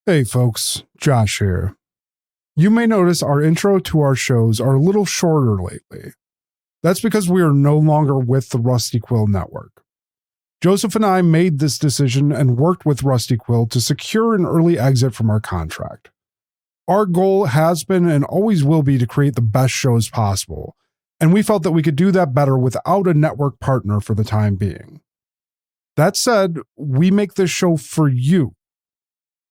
Hey folks, Josh here. You may notice our intro to our shows are a little shorter lately. That's because we are no longer with the Rusty Quill Network. Joseph and I made this decision and worked with Rusty Quill to secure an early exit from our contract. Our goal has been and always will be to create the best shows possible, and we felt that we could do that better without a network partner for the time being. That said, we make this show for you.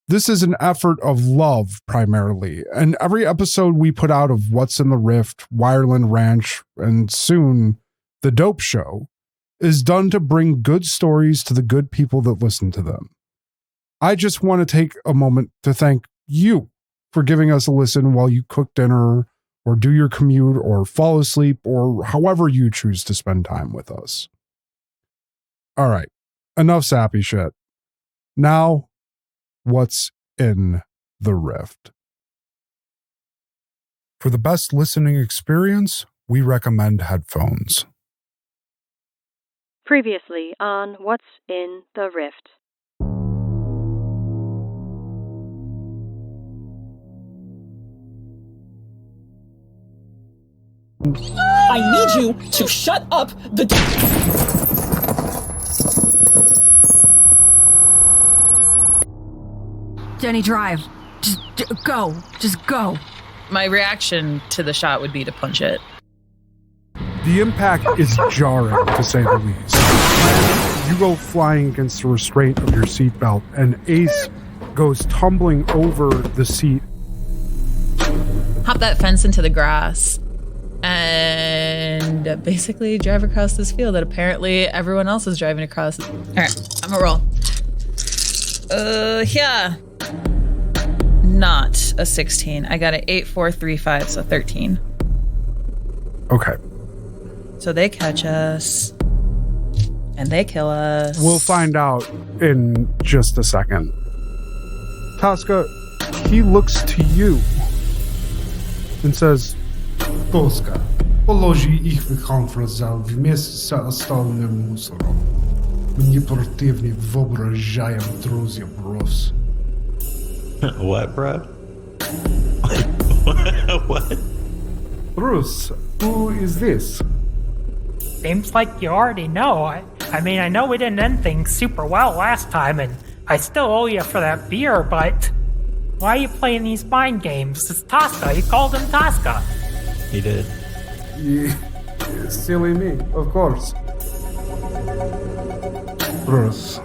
This is an effort of love primarily, and every episode we put out of What's in the Rift, Wireland Ranch, and soon The Dope Show is done to bring good stories to the good people that listen to them. I just want to take a moment to thank you for giving us a listen while you cook dinner or do your commute or fall asleep or however you choose to spend time with us. All right, enough sappy shit. Now, What's in the Rift? For the best listening experience, we recommend headphones. Previously on What's in the Rift. I need you to shut up the... Jenny, drive. Just go. Just go. My reaction to the shot would be to punch it. The impact is jarring, to say the least. You go flying against the restraint of your seatbelt, and Ace goes tumbling over the seat. Hop that fence into the grass and basically drive across this field that apparently everyone else is driving across. All right, I'm gonna roll. Yeah. Not a 16. I got an 8, 4, 3, 5, so 13. Okay. So they catch us. And they kill us. We'll find out in just a second. Toska, he looks to you and says, Toska, положи их в конфрозал вместе с остальным мусором. Мне противник воображаем друзья, брос. What, bro? What? Bruce, who is this? Seems like you already know. I mean, I know we didn't end things super well last time, and I still owe you for that beer, but why are you playing these mind games? It's Toska. You called him Toska. He did. Yeah, silly me, of course. Bruce,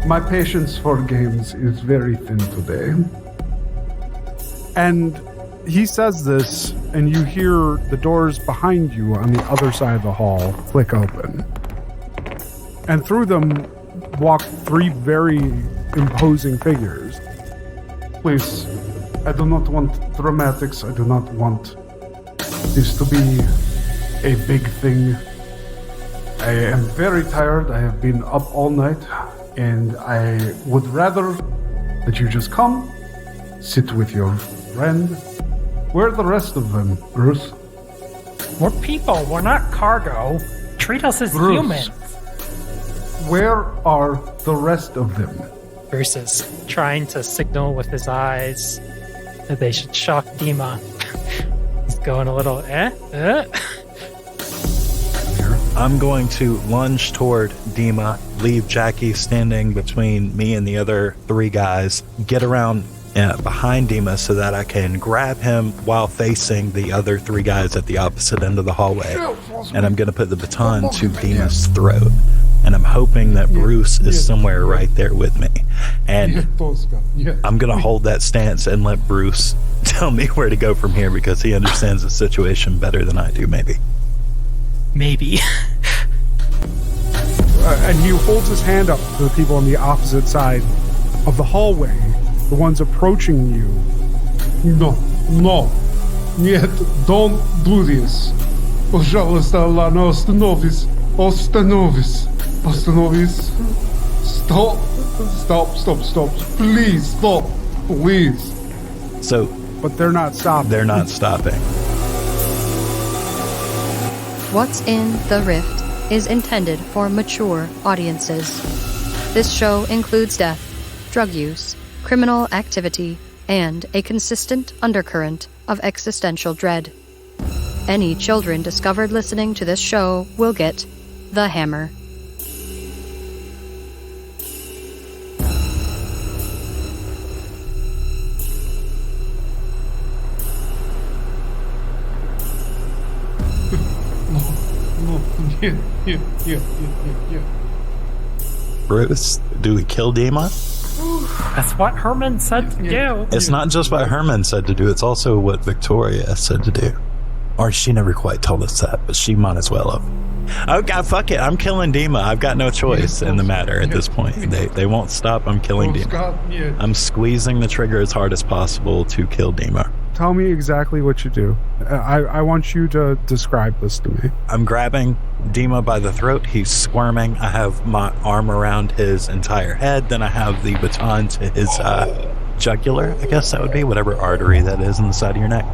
my patience for games is very thin today. and he says this, and you hear the doors behind you on the other side of the hall click open. And through them walk 3 very imposing figures. Please, I do not want dramatics. I do not want this to be a big thing. I am very tired. I have been up all night, and I would rather that you just come, sit with your friend. Where are the rest of them, Bruce? We're people. We're not cargo. Treat us as Bruce, humans. where are the rest of them? Bruce is trying to signal with his eyes that they should shock Dima. He's going a little, I'm going to lunge toward Dima, leave Jackie standing between me and the other 3 guys, get around behind Dima so that I can grab him while facing the other 3 guys at the opposite end of the hallway. And I'm going to put the baton to Dima's throat. And I'm hoping that Bruce is somewhere right there with me. And I'm going to hold that stance and let Bruce tell me where to go from here, because he understands the situation better than I do, maybe. Maybe. And he holds his hand up to the people on the opposite side of the hallway, the ones approaching you. No, нет, don't do this. Пожалуйста, Алана, остановись. Stop. Please, stop. Please. So, but they're not stopping. They're not stopping. What's in the Rift is intended for mature audiences. This show includes death, drug use, criminal activity, and a consistent undercurrent of existential dread. Any children discovered listening to this show will get the hammer. Yeah. Bruce, do we kill Dima? That's what Herman said to do. It's not just what Herman said to do, it's also what Victoria said to do. Or she never quite told us that, but she might as well have. Oh God, fuck it, I'm killing Dima. I've got no choice in the matter at this point. They won't stop, I'm killing Dima. I'm squeezing the trigger as hard as possible to kill Dima. Tell me exactly what you do. I want you to describe this to me. I'm grabbing Dima by the throat. He's squirming. I have my arm around his entire head. Then I have the baton to his jugular, I guess that would be, whatever artery that is in the side of your neck.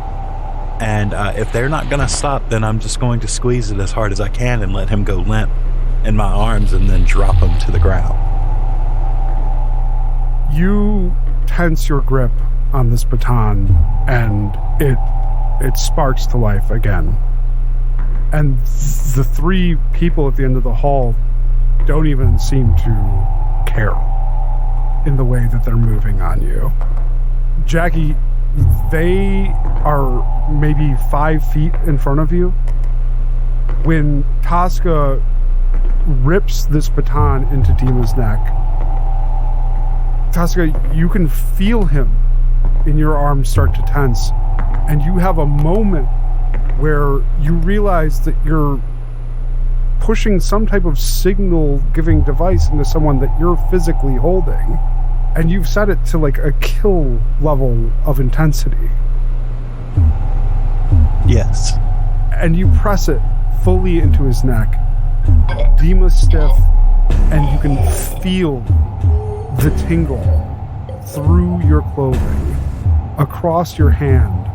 And if they're not going to stop, then I'm just going to squeeze it as hard as I can and let him go limp in my arms and then drop him to the ground. You tense your grip on this baton, and it sparks to life again. And the three people at the end of the hall don't even seem to care in the way that they're moving on you. Jackie, they are maybe 5 feet in front of you when Toska rips this baton into Dima's neck. Toska, you can feel him in your arms start to tense, and you have a moment where you realize that you're pushing some type of signal giving device into someone that you're physically holding, and you've set it to like a kill level of intensity. Yes. And you press it fully into his neck. Dima's stiff, and you can feel the tingle through your clothing, across your hand,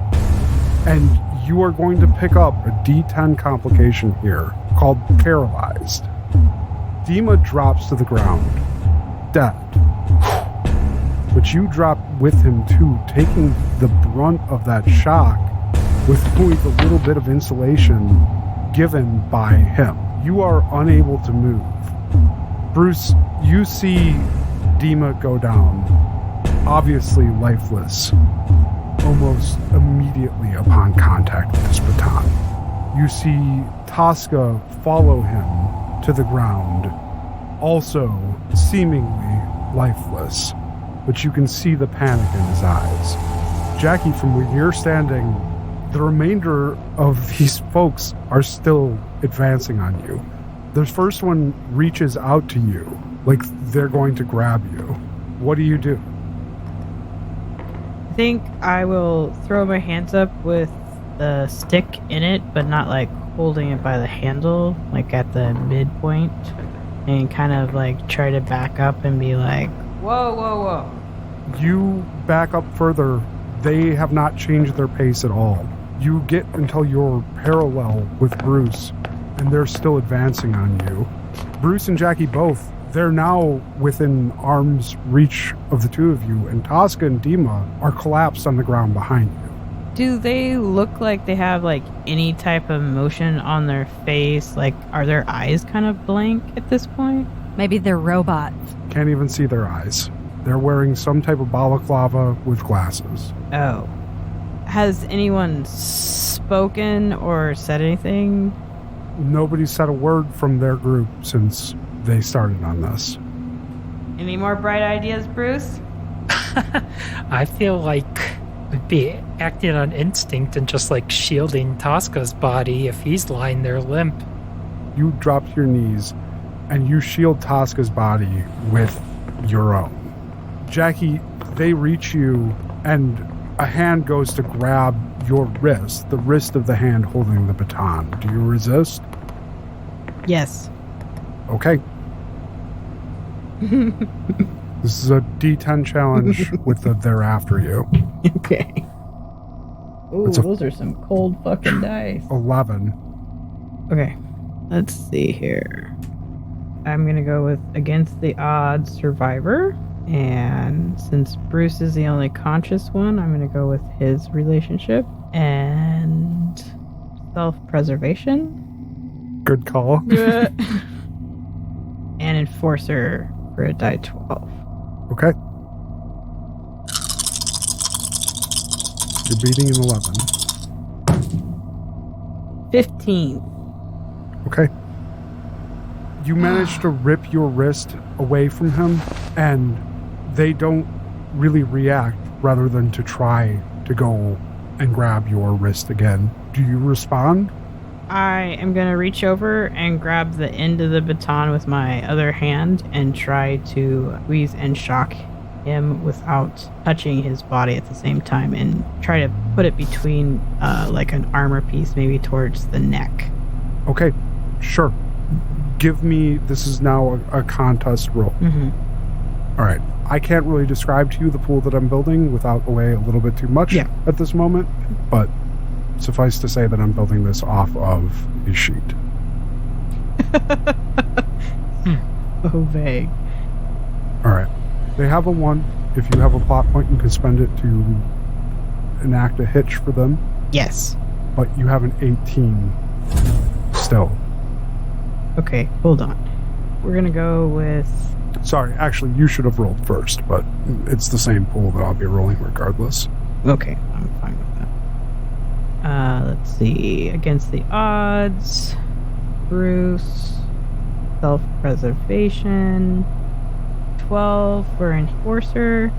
and you are going to pick up a D10 complication here called paralyzed. Dima drops to the ground, dead. But you drop with him too, taking the brunt of that shock with only the little bit of insulation given by him. You are unable to move. Bruce, you see Dima go down, obviously lifeless, almost immediately upon contact with this baton. You see Toska follow him to the ground, also seemingly lifeless, but you can see the panic in his eyes. Jackie, from where you're standing, the remainder of these folks are still advancing on you. The first one reaches out to you, like they're going to grab you. What do you do? I think I will throw my hands up with the stick in it, but not like holding it by the handle, like at the midpoint, and kind of like try to back up and be like, whoa, whoa, whoa. You back up further. They have not changed their pace at all. You get until you're parallel with Bruce, and they're still advancing on you. Bruce and Jackie both, they're now within arm's reach of the two of you, and Toska and Dima are collapsed on the ground behind you. Do they look like they have like any type of motion on their face? Like, are their eyes kind of blank at this point? Maybe they're robots. Can't even see their eyes. They're wearing some type of balaclava with glasses. Oh. Has anyone spoken or said anything? Nobody said a word from their group since they started on this. Any more bright ideas, Bruce? I feel like we'd be acting on instinct and just like shielding Toska's body if he's lying there limp. You drop to your knees and you shield Toska's body with your own. Jackie, they reach you and a hand goes to grab your wrist, the wrist of the hand holding the baton. Do you resist? Yes. Okay. This is a D10 challenge with the they're after you. Okay. Ooh, those are some cold fucking dice. 11. Okay. Let's see here. I'm going to go with against the odds survivor. And since Bruce is the only conscious one, I'm going to go with his relationship and self-preservation. Good call. And enforcer for a die 12. Okay. You're beating an 11. 15. Okay. You manage to rip your wrist away from him, and they don't really react rather than to try to go and grab your wrist again. Do you respond? I am going to reach over and grab the end of the baton with my other hand and try to squeeze and shock him without touching his body at the same time, and try to put it between like an armor piece, maybe towards the neck. Okay, sure. Give me, this is now a contest roll. Mm-hmm. All right. I can't really describe to you the pool that I'm building without away a little bit too much at this moment, but suffice to say that I'm building this off of a sheet. So vague. All right. They have a 1. If you have a plot point, you can spend it to enact a hitch for them. Yes. But you have an 18 still. Okay, hold on. We're going to go with... Sorry, actually, you should have rolled first, but it's the same pool that I'll be rolling regardless. Okay, I'm fine with that. Let's see. Against the odds, Bruce, self-preservation, 12 for enforcer,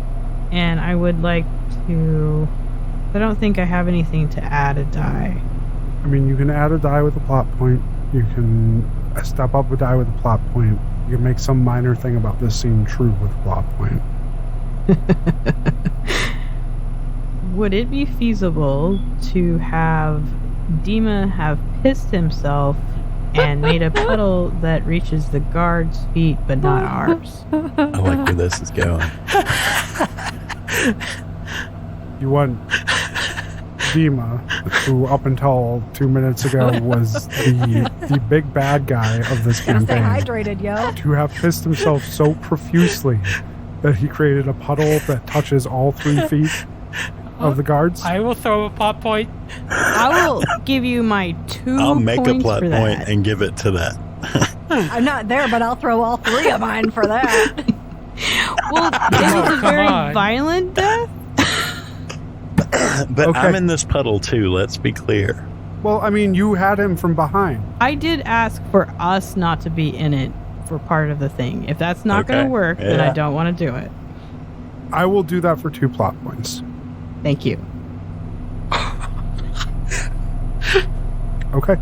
and I would like to... I don't think I have anything to add a die. I mean, you can add a die with a plot point. You can step up a die with a plot point. You can make some minor thing about this seem true with a plot point. Would it be feasible to have Dima have pissed himself and made a puddle that reaches the guard's feet but not ours? I like where this is going. You want Dima, who up until 2 minutes ago was the big bad guy of this Stay campaign, hydrated, yo. to have pissed himself so profusely that he created a puddle that touches all 3 feet of the guards. I will throw a plot point. I will give you my 2 I'll make a points plot for point that. and give it to that. I'm not there, but I'll throw all 3 of mine for that. Well, it was a very violent death. But Okay. I'm in this puddle too, let's be clear. Well, I mean, you had him from behind. I did ask for us not to be in it for part of the thing. If that's not going Okay. to work, then I Yeah. don't want to do it. I will do that for 2 plot points. Thank you. Okay.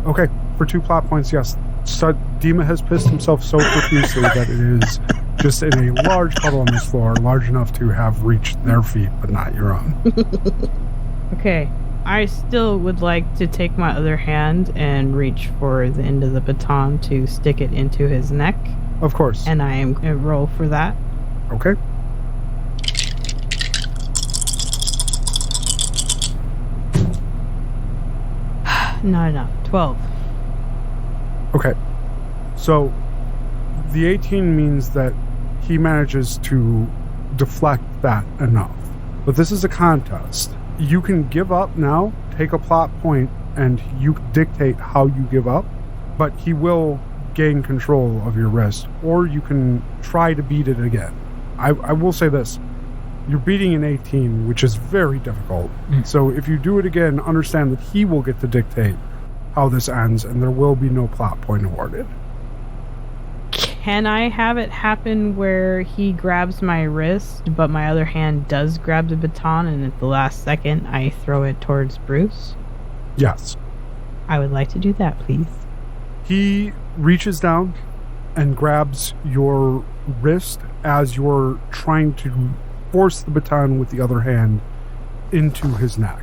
Okay, for 2 plot points, yes. So Dima has pissed himself so profusely that it is just in a large puddle on this floor, large enough to have reached their feet, but not your own. Okay. I still would like to take my other hand and reach for the end of the baton to stick it into his neck. Of course. And I am going to roll for that. Okay. Not enough. 12. Okay. So the 18 means that he manages to deflect that enough. But this is a contest. You can give up now, take a plot point, and you dictate how you give up, but he will gain control of your wrist, or you can try to beat it again. I will say this. You're beating an 18, which is very difficult. So if you do it again, understand that he will get to dictate how this ends, and there will be no plot point awarded. Can I have it happen where he grabs my wrist, but my other hand does grab the baton, and at the last second I throw it towards Bruce? Yes. I would like to do that, please. He reaches down and grabs your wrist as you're trying to force the baton with the other hand into his neck.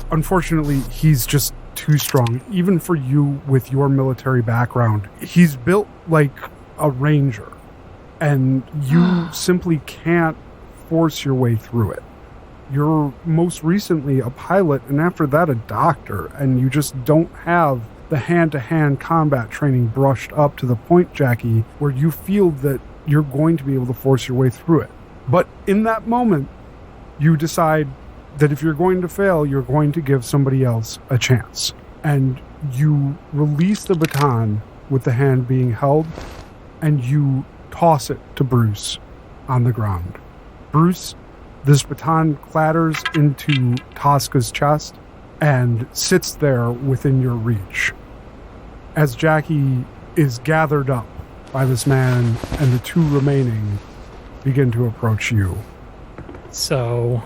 Unfortunately, he's just too strong, even for you with your military background. He's built like a ranger, and you simply can't force your way through it. You're most recently a pilot, and after that a doctor, and you just don't have the hand-to-hand combat training brushed up to the point, Jackie, where you feel that you're going to be able to force your way through it. But in that moment, you decide that if you're going to fail, you're going to give somebody else a chance. And you release the baton with the hand being held, and you toss it to Bruce on the ground. Bruce, this baton clatters into Toska's chest and sits there within your reach. As Jackie is gathered up by this man and the two remaining begin to approach you. So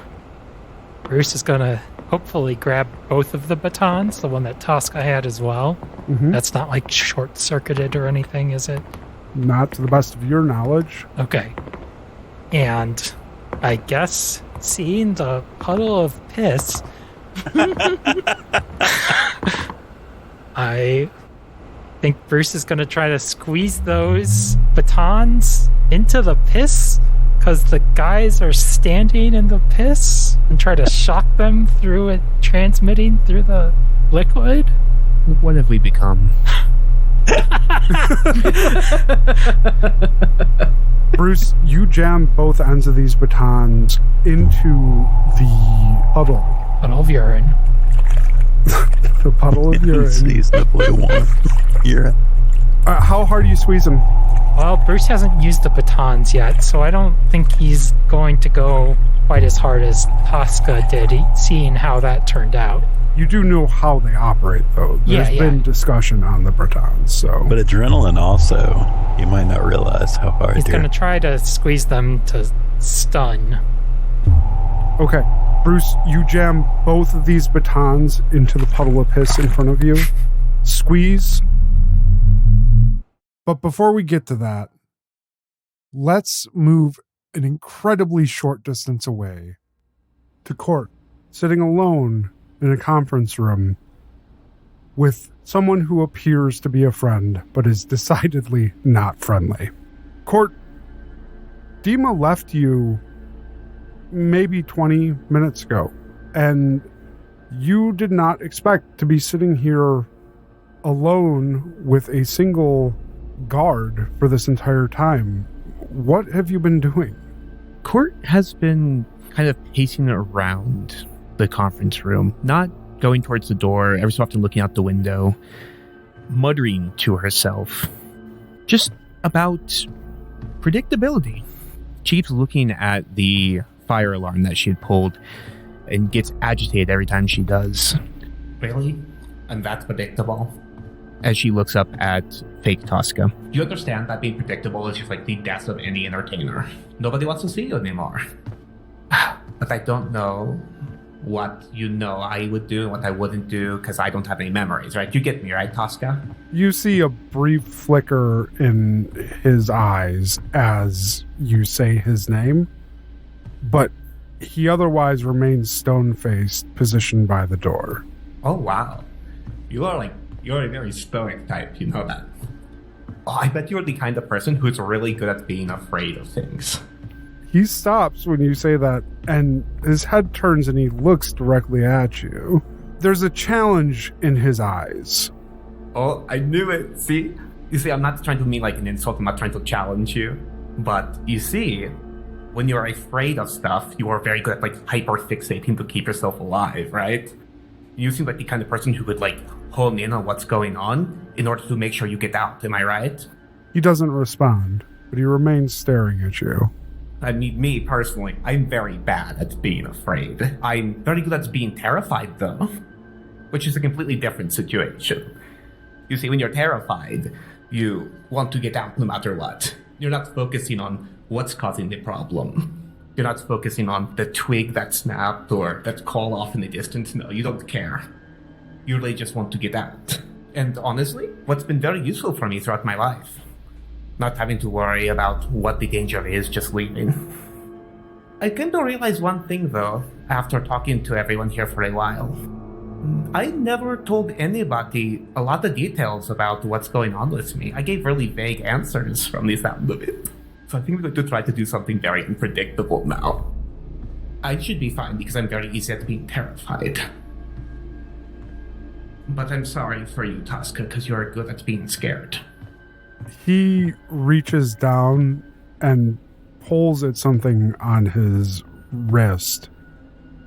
Bruce is going to hopefully grab both of the batons, the one that Toska had as well. Mm-hmm. That's not like short-circuited or anything, is it? Not to the best of your knowledge. Okay. And I guess seeing the puddle of piss, I think Bruce is going to try to squeeze those batons into the piss because the guys are standing in the piss, and try to shock them through it transmitting through the liquid. What have we become? Bruce, you jam both ends of these batons into the puddle. Puddle of urine. The puddle of urine. Seasonably warm. Urine. How hard do you squeeze them? Well, Bruce hasn't used the batons yet, so I don't think he's going to go quite as hard as Toska did, seeing how that turned out. You do know how they operate, though. There's been discussion on the batons, so... But adrenaline also, you might not realize how hard He's going to try to squeeze them to stun. Okay. Bruce, you jam both of these batons into the puddle of piss in front of you. Squeeze. But before we get to that, let's move an incredibly short distance away to Court, sitting alone in a conference room with someone who appears to be a friend, but is decidedly not friendly. Court, Dima left you maybe 20 minutes ago, and you did not expect to be sitting here alone with a single guard for this entire time. What have you been doing? Court has been kind of pacing around the conference room, not going towards the door, every so often looking out the window, muttering to herself just about predictability. She keeps looking at the fire alarm that she had pulled and gets agitated every time she does. Really? And that's predictable? As she looks up at fake Toska. You understand that being predictable is just like the death of any entertainer. Nobody wants to see you anymore. But I don't know what you know I would do and what I wouldn't do because I don't have any memories, right? You get me, right, Toska? You see a brief flicker in his eyes as you say his name, but he otherwise remains stone-faced, positioned by the door. Oh, wow. You're a very stoic type, you know that. Oh, I bet you're the kind of person who's really good at being afraid of things. He stops when you say that, and his head turns and he looks directly at you. There's a challenge in his eyes. Oh, I knew it. See? You see, I'm not trying to mean like an insult. I'm not trying to challenge you. But you see, when you're afraid of stuff, you are very good at like hyper-fixating to keep yourself alive, right? You seem like the kind of person who would like hone in on what's going on in order to make sure you get out. Am I right? He doesn't respond, but he remains staring at you. I mean, me personally, I'm very bad at being afraid. I'm very good at being terrified, though, which is a completely different situation. You see, when you're terrified, you want to get out no matter what. You're not focusing on what's causing the problem. You're not focusing on the twig that snapped or that call off in the distance. No, you don't care. You really just want to get out. And honestly, what's been very useful for me throughout my life. Not having to worry about what the danger is, just leaving. I came to realize one thing, though, after talking to everyone here for a while. I never told anybody a lot of details about what's going on with me. I gave really vague answers from the sound of it. So I think we're going to try to do something very unpredictable now. I should be fine because I'm very easy at being terrified. But I'm sorry for you, Toska, because you're good at being scared. He reaches down and pulls at something on his wrist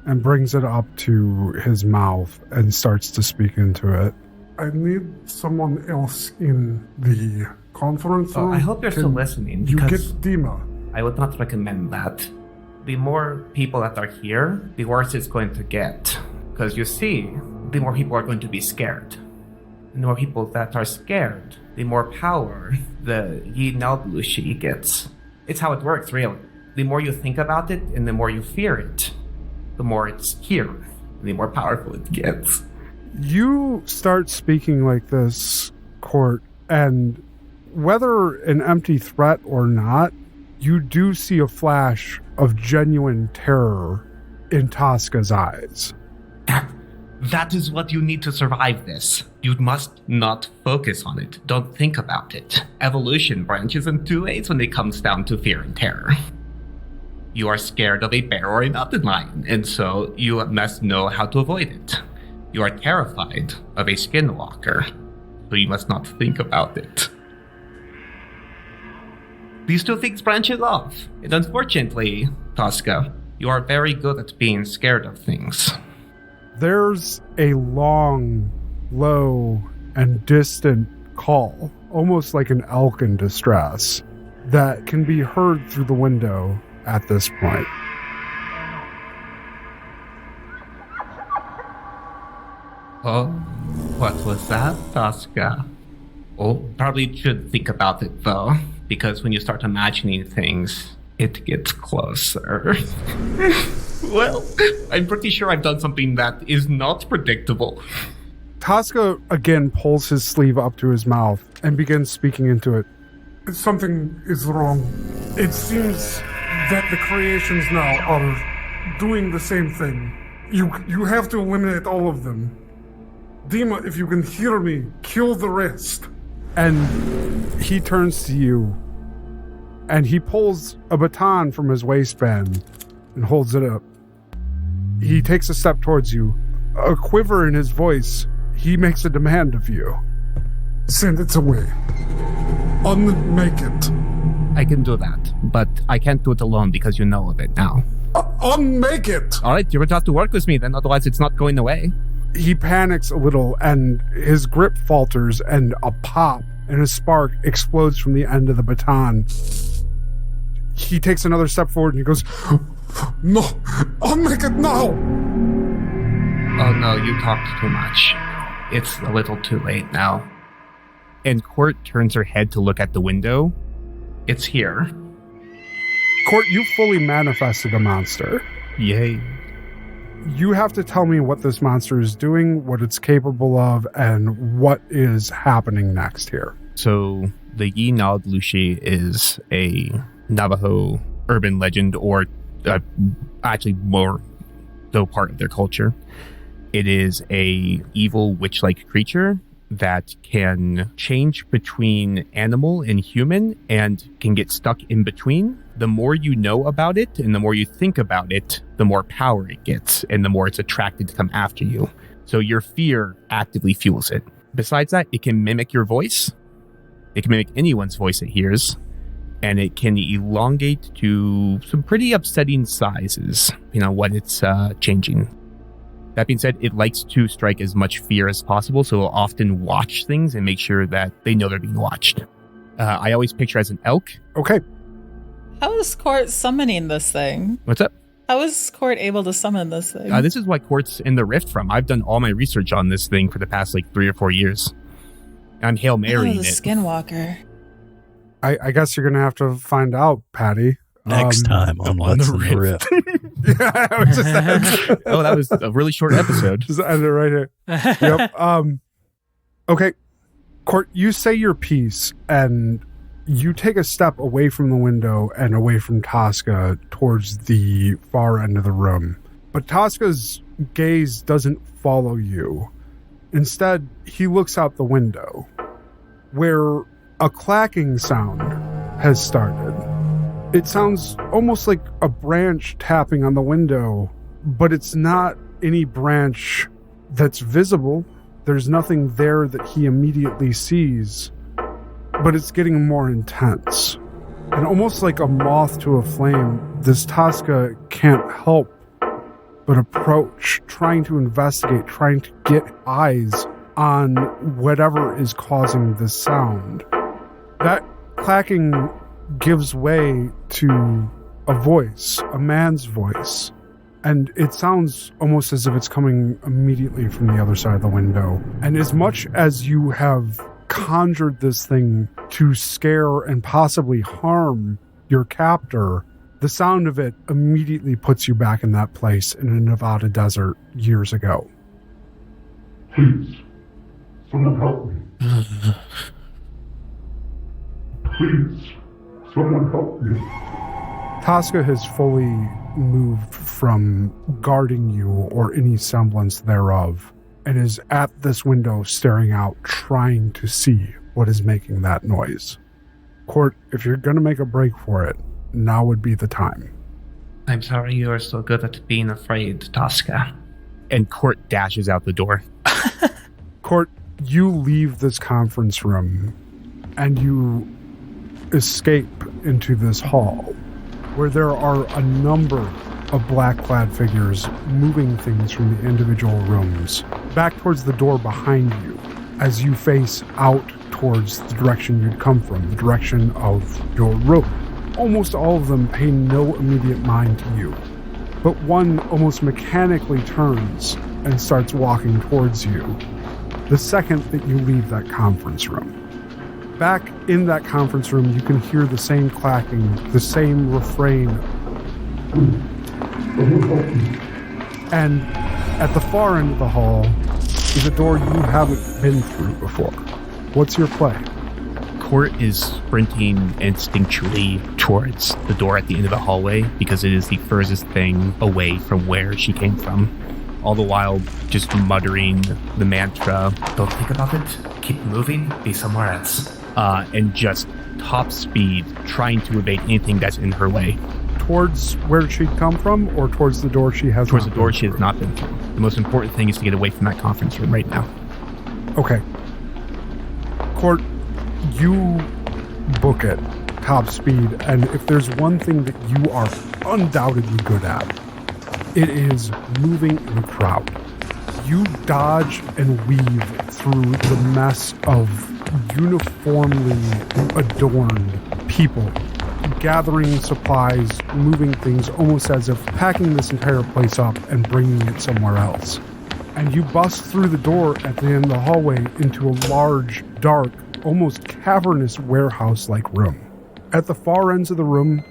and brings it up to his mouth and starts to speak into it. I need someone else in the conference room. I hope you're still listening. You get Because Dima. I would not recommend that. The more people that are here, the worse it's going to get. Because you see, the more people are going to be scared. And the more people that are scared, the more power the Yolandie gets. It's how it works, really. The more you think about it and the more you fear it, the more it's here, and the more powerful it gets. You start speaking like this, Court, and whether an empty threat or not, you do see a flash of genuine terror in Toska's eyes. That is what you need to survive this. You must not focus on it. Don't think about it. Evolution branches in two ways when it comes down to fear and terror. You are scared of a bear or a mountain lion, and so you must know how to avoid it. You are terrified of a skinwalker, so you must not think about it. These two things branch off, and unfortunately, Toska, you are very good at being scared of things. There's a long, low, and distant call, almost like an elk in distress, that can be heard through the window at this point. Oh, what was that, Toska? Oh, probably should think about it, though, because when you start imagining things, it gets closer. Well, I'm pretty sure I've done something that is not predictable. Toska again pulls his sleeve up to his mouth and begins speaking into it. Something is wrong. It seems that the creations now are doing the same thing. You have to eliminate all of them. Dima, if you can hear me, kill the rest. And he turns to you, and he pulls a baton from his waistband and holds it up. He takes a step towards you. A quiver in his voice, he makes a demand of you. Send it away. Unmake it. I can do that, but I can't do it alone because you know of it now. Unmake it! Alright, you're going to have to work with me then, otherwise it's not going away. He panics a little, and his grip falters, and a pop and a spark explodes from the end of the baton. He takes another step forward and he goes, "No, unmake it now!" Oh no, you talked too much. It's a little too late now. And Court turns her head to look at the window. It's here. Court, you fully manifested a monster. Yay. You have to tell me what this monster is doing, what it's capable of, and what is happening next here. So the Yolandie is a Navajo urban legend, or actually more though part of their culture. It is a evil witch-like creature that can change between animal and human and can get stuck in between. The more you know about it and the more you think about it, the more power it gets and the more it's attracted to come after you. So your fear actively fuels it. Besides that, it can mimic your voice. It can mimic anyone's voice it hears. And it can elongate to some pretty upsetting sizes, when it's changing. That being said, it likes to strike as much fear as possible, so it'll often watch things and make sure that they know they're being watched. I always picture as an elk. Okay. How is Court summoning this thing? What's up? How is Court able to summon this thing? This is why Court's in the Rift from. I've done all my research on this thing for the past 3 or 4 years. I'm Hail Marying the it. Skinwalker. I guess you're going to have to find out, Patty. Next time on What's in the Rift. Yeah, I was just oh, that was a really short episode. Just end it right here. Yep. Okay. Court, you say your piece, and you take a step away from the window and away from Toska towards the far end of the room. But Toska's gaze doesn't follow you. Instead, he looks out the window, where a clacking sound has started. It sounds almost like a branch tapping on the window, but it's not any branch that's visible. There's nothing there that he immediately sees, but it's getting more intense. And almost like a moth to a flame, this Toska can't help but approach, trying to investigate, trying to get eyes on whatever is causing this sound. That clacking gives way to a voice, a man's voice. And it sounds almost as if it's coming immediately from the other side of the window. And as much as you have conjured this thing to scare and possibly harm your captor, the sound of it immediately puts you back in that place in a Nevada desert years ago. Please, someone help me. Please, someone help me. Toska has fully moved from guarding you or any semblance thereof and is at this window staring out, trying to see what is making that noise. Court, if you're going to make a break for it, now would be the time. I'm sorry you are so good at being afraid, Toska. And Court dashes out the door. Court, you leave this conference room and you escape into this hall where there are a number of black-clad figures moving things from the individual rooms back towards the door behind you as you face out towards the direction you'd come from, the direction of your room. Almost all of them pay no immediate mind to you, but one almost mechanically turns and starts walking towards you the second that you leave that conference room. Back in that conference room, you can hear the same clacking, the same refrain. And at the far end of the hall is a door you haven't been through before. What's your play? Court is sprinting instinctually towards the door at the end of the hallway because it is the furthest thing away from where she came from. All the while just muttering the mantra, "Don't think about it, keep moving, be somewhere else." And just top speed, trying to evade anything that's in her way. Towards where she'd come from, or towards the door she has Towards the door she has not been through. The most important thing is to get away from that conference room right now. Okay. Court, you book it, top speed, and if there's one thing that you are undoubtedly good at, it is moving in a crowd. You dodge and weave through the mess of uniformly adorned people, gathering supplies, moving things, almost as if packing this entire place up and bringing it somewhere else. And you bust through the door at the end of the hallway into a large, dark, almost cavernous warehouse-like room. At the far ends of the room,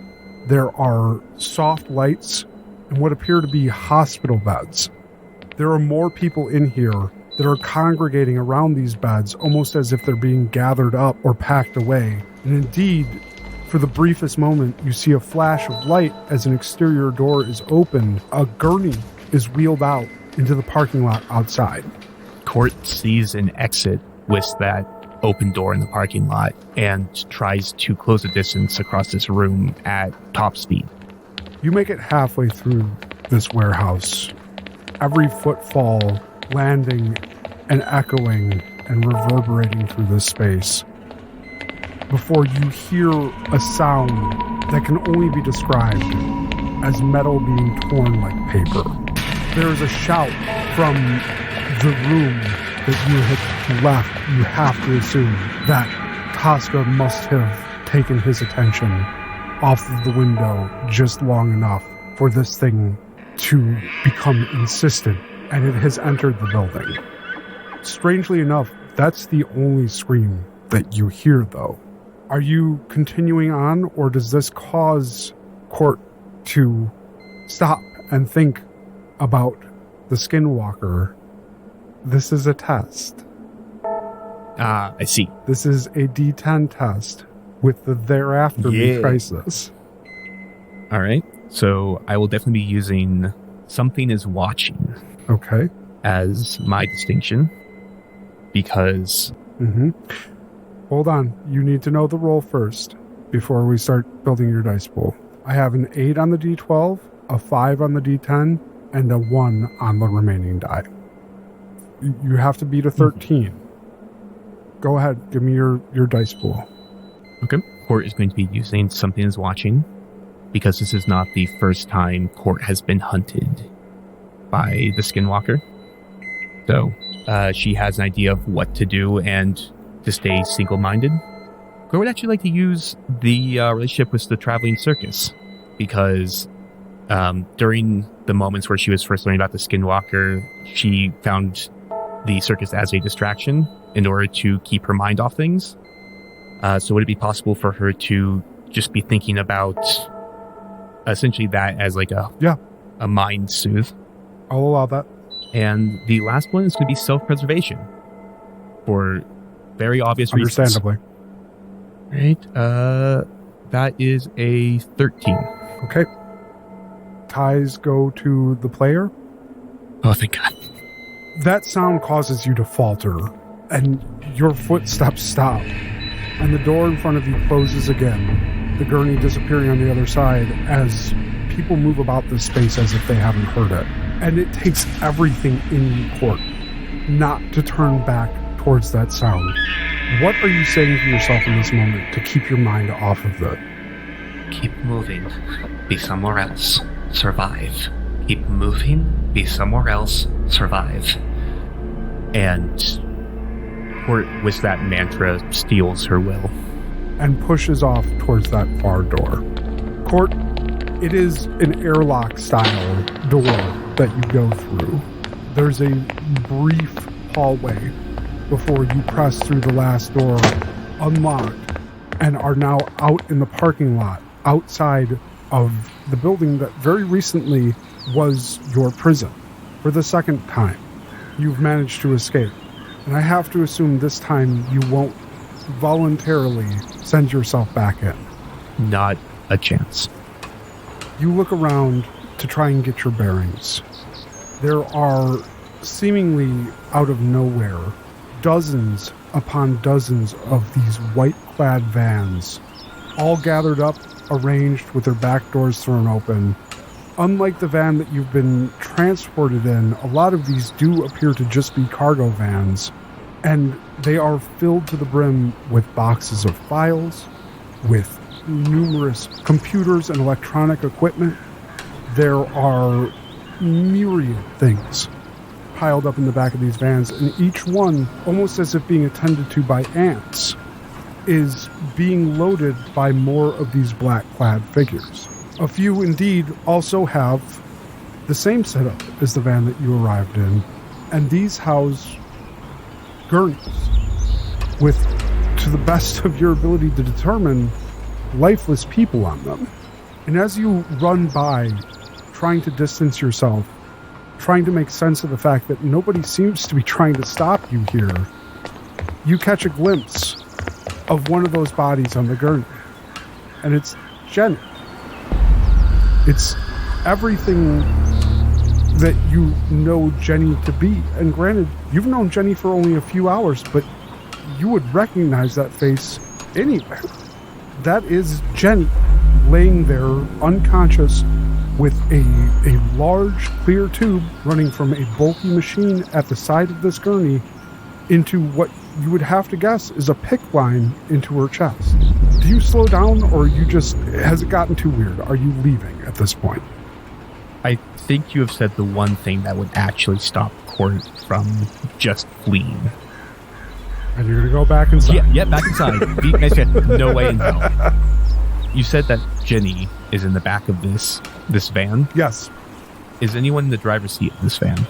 there are soft lights and what appear to be hospital beds. There are more people in here that are congregating around these beds, almost as if they're being gathered up or packed away. And indeed, for the briefest moment, you see a flash of light as an exterior door is opened. A gurney is wheeled out into the parking lot outside. Court sees an exit with that open door in the parking lot and tries to close the distance across this room at top speed. You make it halfway through this warehouse, every footfall landing and echoing and reverberating through this space, before you hear a sound that can only be described as metal being torn like paper. There is a shout from the room that you had left. You have to assume that Toska must have taken his attention off of the window just long enough for this thing to become insistent, and it has entered the building. Strangely enough, that's the only scream that you hear, though. Are you continuing on, or does this cause Court to stop and think about the Skinwalker? This is a test. I see. This is a D10 test with the thereafter be crisis. All right. So I will definitely be using something is watching. Okay. As my distinction. Because... Hold on. You need to know the roll first before we start building your dice pool. I have an 8 on the D12, a 5 on the D10, and a 1 on the remaining die. You have to beat a 13. Go ahead. Give me your dice pool. Okay. Court is going to be using Something is Watching, because this is not the first time Court has been hunted by the Skinwalker. So she has an idea of what to do and to stay single-minded. Court would actually like to use the relationship with the traveling circus, because during the moments where she was first learning about the Skinwalker, she found the circus as a distraction in order to keep her mind off things. So would it be possible for her to just be thinking about essentially that as like a mind soothe? I'll allow that. And the last one is going to be self-preservation for very obvious reasons. Understandably. Right. That is a 13. Okay. Ties go to the player. Oh, thank God. That sound causes you to falter, and your footsteps stop, and the door in front of you closes again, the gurney disappearing on the other side as people move about this space as if they haven't heard it. And it takes everything in you, Court, not to turn back towards that sound. What are you saying to yourself in this moment to keep your mind off of that? Keep moving. Be somewhere else. Survive. Keep moving. Be somewhere else. Survive. And Court, with that mantra, steals her will. And pushes off towards that far door. Court, it is an airlock-style door that you go through. There's a brief hallway before you press through the last door, unlocked, and are now out in the parking lot, outside of the building that very recently was your prison. For the second time, you've managed to escape. And I have to assume this time you won't voluntarily send yourself back in. Not a chance. You look around to try and get your bearings. There are, seemingly out of nowhere, dozens upon dozens of these white-clad vans, all gathered up, arranged with their back doors thrown open. Unlike the van that you've been transported in, a lot of these do appear to just be cargo vans, and they are filled to the brim with boxes of files, with numerous computers and electronic equipment. There are myriad things piled up in the back of these vans, and each one, almost as if being attended to by ants, is being loaded by more of these black-clad figures. A few, indeed, also have the same setup as the van that you arrived in, and these house gurneys with, to the best of your ability to determine, lifeless people on them. And as you run by, trying to distance yourself, trying to make sense of the fact that nobody seems to be trying to stop you here, you catch a glimpse of one of those bodies on the gurney. And it's Jenny. It's everything that you know Jenny to be. And granted, you've known Jenny for only a few hours, but you would recognize that face anywhere. That is Jenny, laying there unconscious with a large clear tube running from a bulky machine at the side of this gurney into what you would have to guess is a PICC line into her chest. Do you slow down, or has it gotten too weird? Are you leaving at this point? I think you have said the one thing that would actually stop Court from just fleeing. And you're gonna go back inside? Yeah, back inside. No way in hell. You said that Jenny is in the back of this van? Yes. Is anyone in the driver's seat of this van?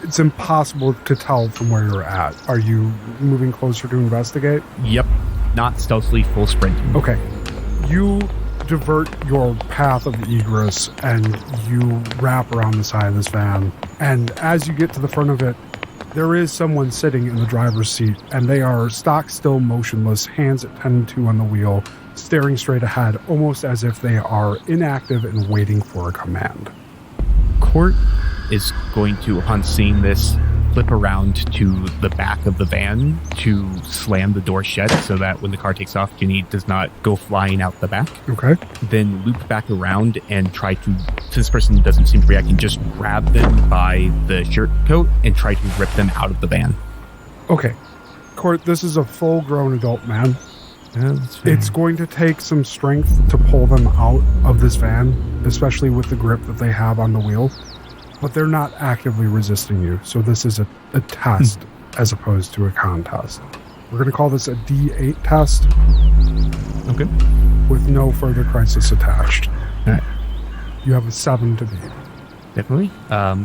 It's impossible to tell from where you're at. Are you moving closer to investigate? Yep. Not stealthily, full sprinting. Okay. You divert your path of egress and you wrap around the side of this van. And as you get to the front of it, there is someone sitting in the driver's seat, and they are stock still motionless, hands at 10-2 on the wheel, staring straight ahead, almost as if they are inactive and waiting for a command. Court is going to, upon seeing this, flip around to the back of the van to slam the door shut so that when the car takes off, Jenny does not go flying out the back. Okay. Then loop back around and try to, since this person doesn't seem to react, and just grab them by the shirt coat and try to rip them out of the van. Okay. Court, this is a full-grown adult man. Yeah, that's fair. It's going to take some strength to pull them out of this van, especially with the grip that they have on the wheel. But they're not actively resisting you, so this is a test as opposed to a contest. We're going to call this a D8 test. Okay. With no further crisis attached. All right. You have a 7 to beat. Definitely.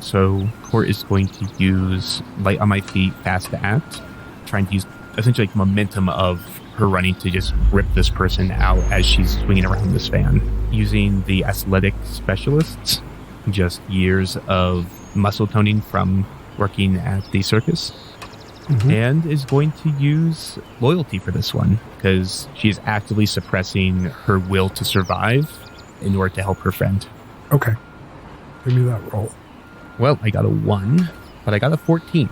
So Court is going to use light on my feet, fast to act, trying to use essentially like momentum of her running to just rip this person out as she's swinging around this van. Using the athletic specialists, just years of muscle toning from working at the circus. And is going to use loyalty for this one because she is actively suppressing her will to survive in order to help her friend. Okay. Give me that roll. Well, I got a 1, but I got a 14.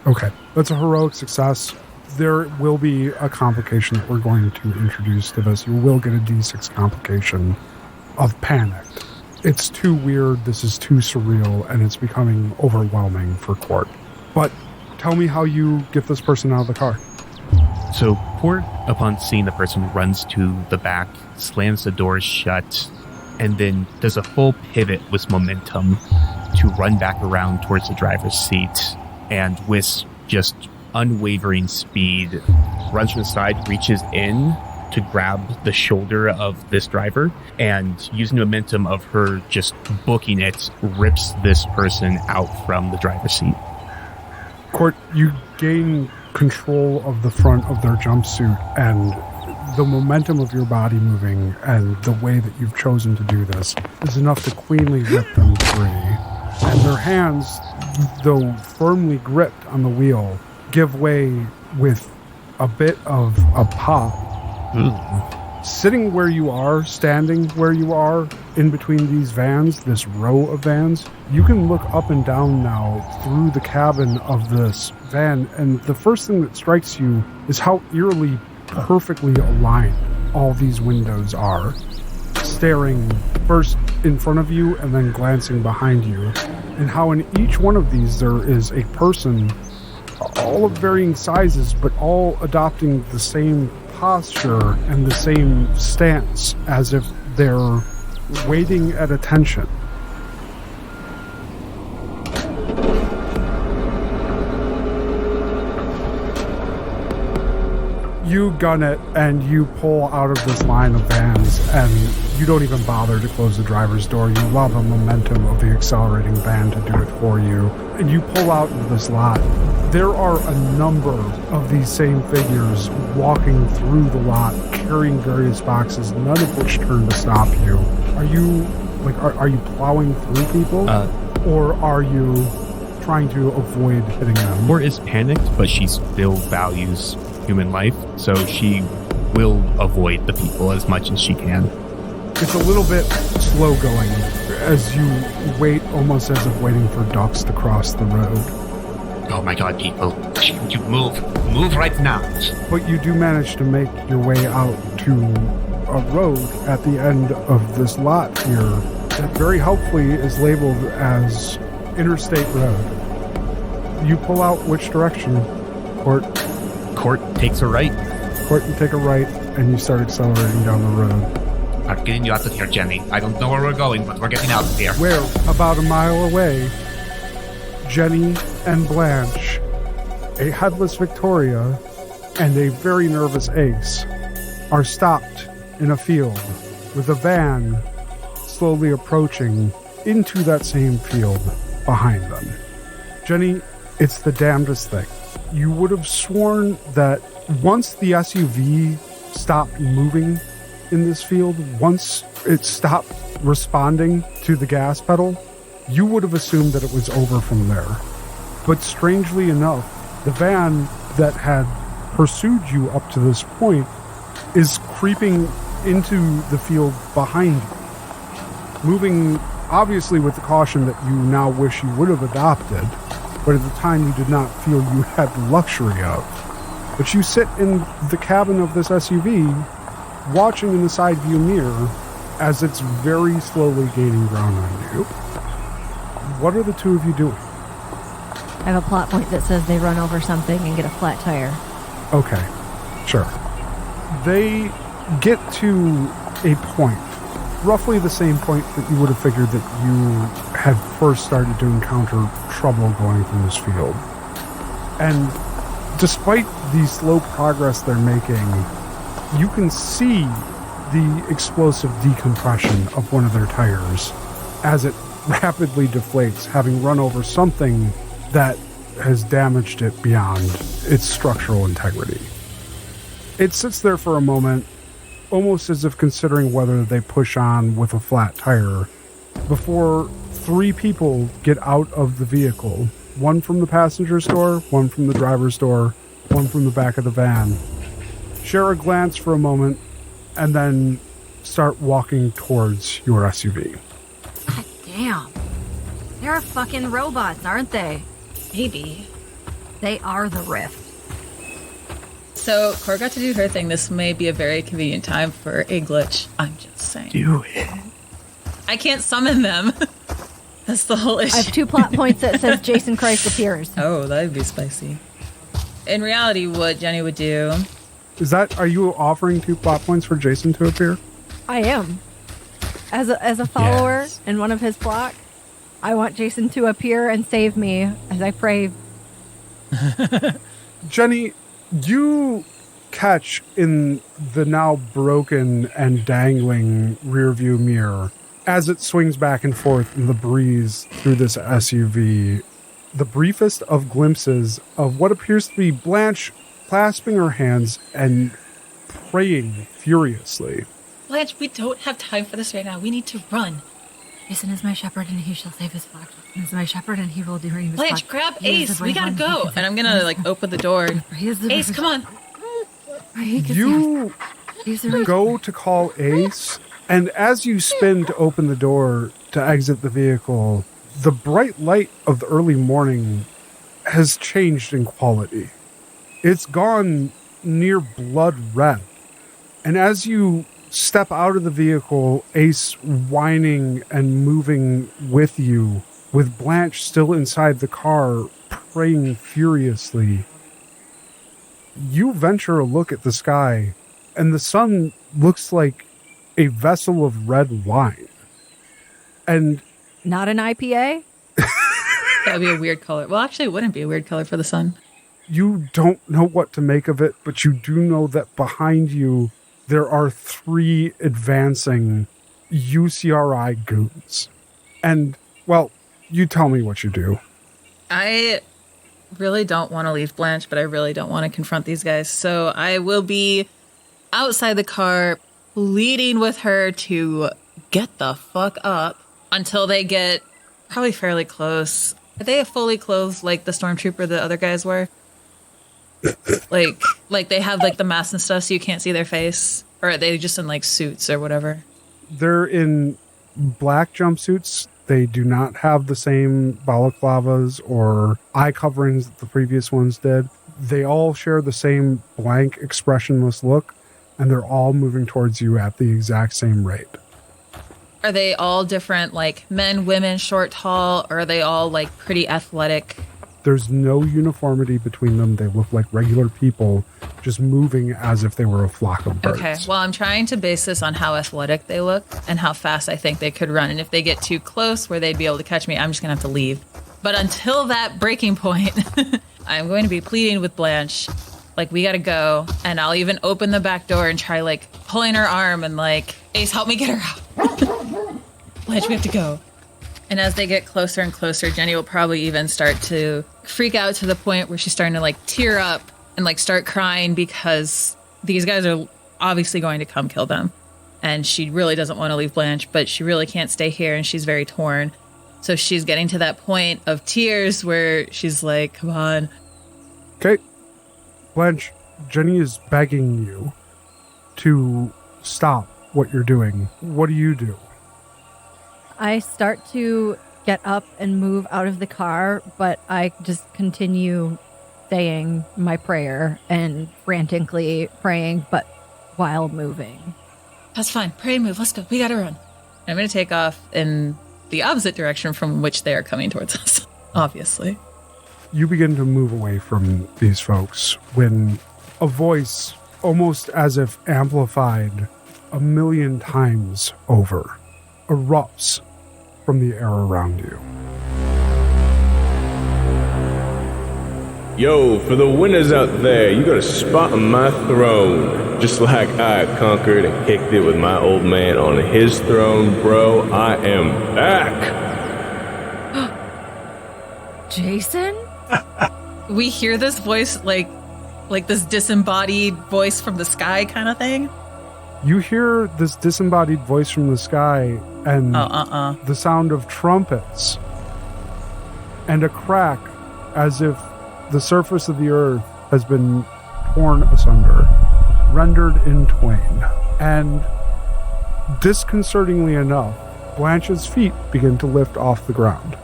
Okay. That's a heroic success. There will be a complication that we're going to introduce to this. You will get a D6 complication of panicked. It's too weird, this is too surreal, and it's becoming overwhelming for Court. But tell me how you get this person out of the car. So Court, upon seeing the person, runs to the back, slams the doors shut, and then does a full pivot with momentum to run back around towards the driver's seat, and with just unwavering speed, runs from the side, reaches in to grab the shoulder of this driver, and using the momentum of her just booking it, rips this person out from the driver's seat. Court, you gain control of the front of their jumpsuit, and the momentum of your body moving and the way that you've chosen to do this is enough to cleanly rip them free. And their hands, though firmly gripped on the wheel, give way with a bit of a pop. Sitting where you are, standing where you are, in between these vans, this row of vans, you can look up and down now through the cabin of this van, and the first thing that strikes you is how eerily perfectly aligned all these windows are, staring first in front of you and then glancing behind you, and how in each one of these there is a person, all of varying sizes, but all adopting the same posture and the same stance, as if they're waiting at attention. You gun it and you pull out of this line of vans, and you don't even bother to close the driver's door. You allow the momentum of the accelerating van to do it for you, and you pull out into this lot. There are a number of these same figures walking through the lot, carrying various boxes, none of which turn to stop you. Are you are you plowing through people, or are you trying to avoid hitting them? Or is panicked, but she still values human life, so she will avoid the people as much as she can. It's a little bit slow going as you wait, almost as if waiting for ducks to cross the road. Oh my god, people. You move right now. But you do manage to make your way out to a road at the end of this lot here that very helpfully is labeled as Interstate Road. You pull out which direction, Court? Court takes a right. Court, you take a right, and you start accelerating down the road. I'm getting you out of here, Jenny. I don't know where we're going, but we're getting out of here. Where, about a mile away, Jenny and Blanche, a headless Victoria, and a very nervous Ace, are stopped in a field with a van slowly approaching into that same field behind them. Jenny, it's the damnedest thing. You would have sworn that once the SUV stopped moving in this field, once it stopped responding to the gas pedal, you would have assumed that it was over from there. But strangely enough, the van that had pursued you up to this point is creeping into the field behind you, moving obviously with the caution that you now wish you would have adopted, but at the time you did not feel you had the luxury of. But you sit in the cabin of this SUV, watching in the side view mirror as it's very slowly gaining ground on you. What are the two of you doing? I have a plot point that says they run over something and get a flat tire. Okay, sure. They get to a point, roughly the same point that you would have figured that you had first started to encounter trouble going through this field. And despite the slow progress they're making, you can see the explosive decompression of one of their tires as it rapidly deflates, having run over something that has damaged it beyond its structural integrity. It sits there for a moment, almost as if considering whether they push on with a flat tire, before 3 people get out of the vehicle. One from the passenger's door, one from the driver's door, one from the back of the van. Share a glance for a moment, and then start walking towards your SUV. God damn. They're fucking robots, aren't they? Maybe. They are the Rift. So, Cor got to do her thing. This may be a very convenient time for a glitch. I'm just saying. Do it. I can't summon them. That's the whole issue. I have 2 plot points that says Jason Christ appears. Oh, that'd be spicy. In reality, what Jenny would do... Are you offering 2 plot points for Jason to appear? I am. As a follower in one of his block, I want Jason to appear and save me as I pray. Jenny, you catch in the now broken and dangling rearview mirror as it swings back and forth in the breeze through this SUV, the briefest of glimpses of what appears to be Blanche clasping her hands and praying furiously. Blanche, we don't have time for this right now. We need to run. Jason is my shepherd and he shall save his flock. He is my shepherd and he will do his flock. Blanche, grab Ace. We gotta go. And I'm gonna open the door. Ace, come on. You go to call Ace, and as you spin to open the door to exit the vehicle, the bright light of the early morning has changed in quality. It's gone near blood red. And as you step out of the vehicle, Ace whining and moving with you, with Blanche still inside the car, praying furiously, you venture a look at the sky, and the sun looks like a vessel of red wine. And not an IPA? That would be a weird color. Well, actually, it wouldn't be a weird color for the sun. You don't know what to make of it, but you do know that behind you, there are 3 advancing UCRI goons. And, well, you tell me what you do. I really don't want to leave Blanche, but I really don't want to confront these guys. So I will be outside the car, pleading with her to get the fuck up until they get probably fairly close. Are they fully clothed like the stormtrooper the other guys were? like they have the masks and stuff so you can't see their face? Or are they just in suits or whatever? They're in black jumpsuits. They do not have the same balaclavas or eye coverings that the previous ones did. They all share the same blank, expressionless look, and they're all moving towards you at the exact same rate. Are they all different, men, women, short, tall, or are they all, pretty athletic? There's no uniformity between them. They look like regular people, just moving as if they were a flock of birds. Okay, well, I'm trying to base this on how athletic they look and how fast I think they could run. And if they get too close where they'd be able to catch me, I'm just going to have to leave. But until that breaking point, I'm going to be pleading with Blanche, we got to go. And I'll even open the back door and try, pulling her arm and, Ace, help me get her out. Blanche, we have to go. And as they get closer and closer, Jenny will probably even start to freak out to the point where she's starting to tear up and start crying because these guys are obviously going to come kill them. And she really doesn't want to leave Blanche, but she really can't stay here and she's very torn. So she's getting to that point of tears where she's like, come on. Okay. Blanche, Jenny is begging you to stop what you're doing. What do? I start to get up and move out of the car, but I just continue saying my prayer and frantically praying, but while moving. That's fine. Pray and move. Let's go. We gotta run. I'm going to take off in the opposite direction from which they are coming towards us, obviously. You begin to move away from these folks when a voice almost as if amplified 1,000,000 times over, erupts from the air around you. Yo, for the winners out there, you got a spot on my throne. Just like I conquered and kicked it with my old man on his throne, bro. I am back. Jason? We hear this voice like this disembodied voice from the sky kind of thing. You hear this disembodied voice from the sky and the sound of trumpets and a crack as if the surface of the earth has been torn asunder, rendered in twain. And disconcertingly enough, Blanche's feet begin to lift off the ground.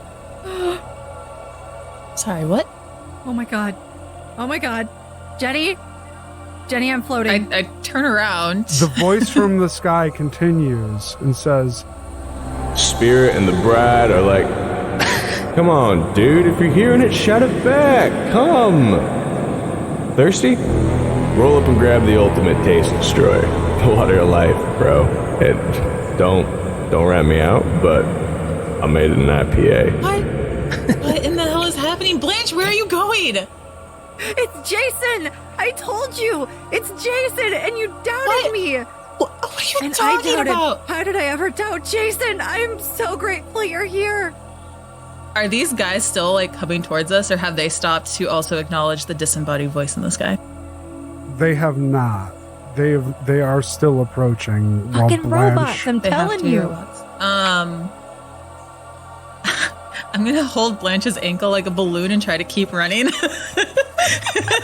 Sorry, what? Oh my god. Oh my god. Jenny? Jenny, I'm floating. I turn around. The voice from the sky continues and says, Spirit and the bride are like, come on, dude. If you're hearing it, shout it back. Come. Thirsty? Roll up and grab the ultimate taste destroyer. The water of life, bro. And don't rat me out, but I made it an IPA. What in the hell is happening? Blanche, where are you going? It's Jason! I told you! It's Jason, and you doubted me! What are you and talking about? How did I ever doubt Jason? I'm so grateful you're here! Are these guys still like coming towards us, or have they stopped to also acknowledge the disembodied voice in the sky? They have not. They are still approaching. Fucking robots, I'm They have telling to be you. robots. I'm gonna hold Blanche's ankle like a balloon and try to keep running.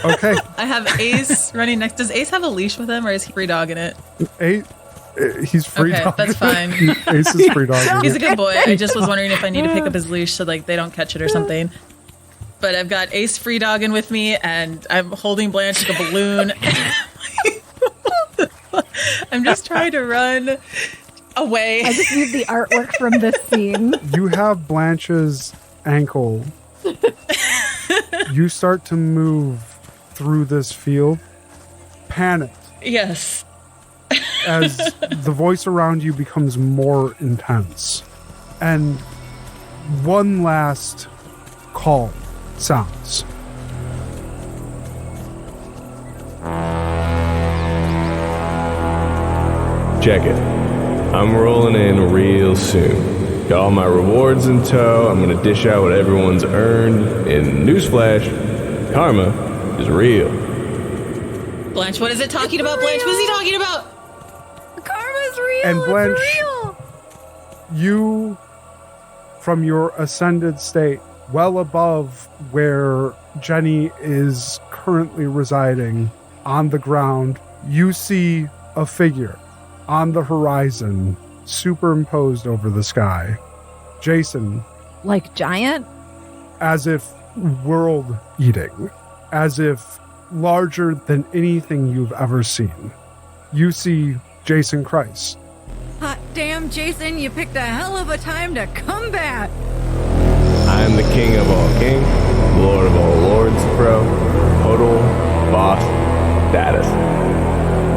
Okay. I have Ace running next. Does Ace have a leash with him, or is he free dogging it? He's free Okay, dogging. that's fine. Ace is free dogging. He's a good boy. I just was wondering if I need to pick up his leash so like they don't catch it or something. But I've got Ace free dogging with me, and I'm holding Blanche like a balloon. I'm just trying to run away. I just need the artwork from this scene. You have Blanche's ankle. You start to move through this field, panicked, Yes. as the voice around you becomes more intense. And one last call sounds. Check it. I'm rolling in real soon. Got all my rewards in tow. I'm gonna dish out what everyone's earned. And newsflash, karma is real. Blanche, what is it talking about? Blanche, what is he talking about? Karma's real. And Blanche, it's real. You, from your ascended state, well above where Jenny is currently residing, on the ground, you see a figure on the horizon, superimposed over the sky. Jason. Like giant? As if world-eating. As if larger than anything you've ever seen. You see Jason Christ. Hot damn, Jason, you picked a hell of a time to come back. I am the king of all kings, lord of all lords, bro. Total boss status.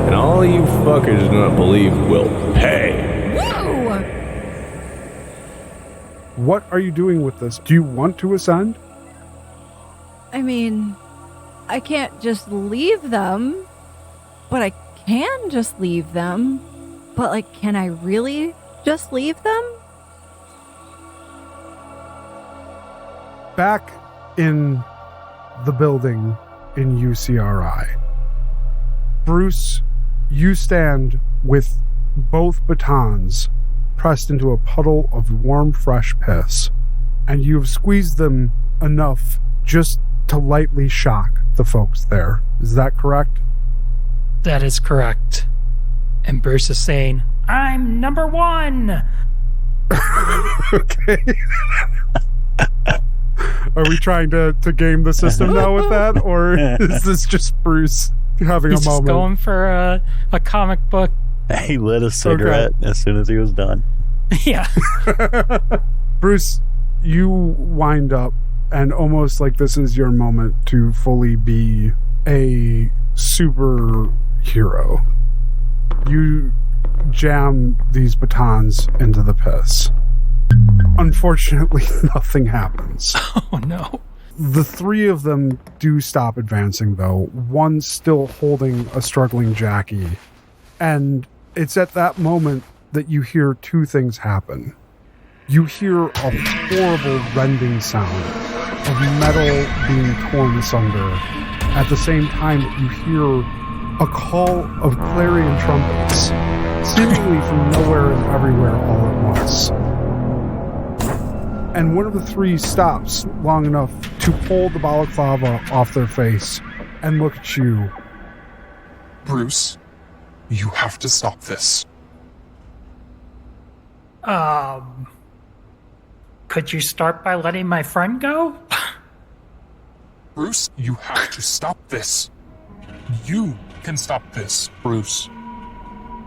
And all you fuckers do not believe will pay. Whoa! What are you doing with this? Do you want to ascend? I mean, I can't just leave them, but I can just leave them. But, like, can I really just leave them? Back in the building in UCRI, Bruce, you stand with both batons pressed into a puddle of warm, fresh piss, and you've squeezed them enough just to lightly shock the folks there. Is that correct? That is correct. And Bruce is saying, I'm number one. Okay. Are we trying to game the system now with that, or is this just Bruce having He's a moment? Just going for a comic book. He lit a cigarette as soon as he was done. Yeah. Bruce, you wind up, and almost like this is your moment to fully be a super hero. You jam these batons into the piss. Unfortunately, nothing happens. Oh no. The three of them do stop advancing, though. One still holding a struggling Jackie. And it's at that moment that you hear two things happen. You hear a horrible rending sound of metal being torn asunder. At the same time, you hear a call of clarion trumpets, seemingly from nowhere and everywhere all at once. And one of the three stops long enough to pull the balaclava off their face and look at you. Bruce, you have to stop this. Could you start by letting my friend go? Bruce, you have to stop this. You can stop this, Bruce.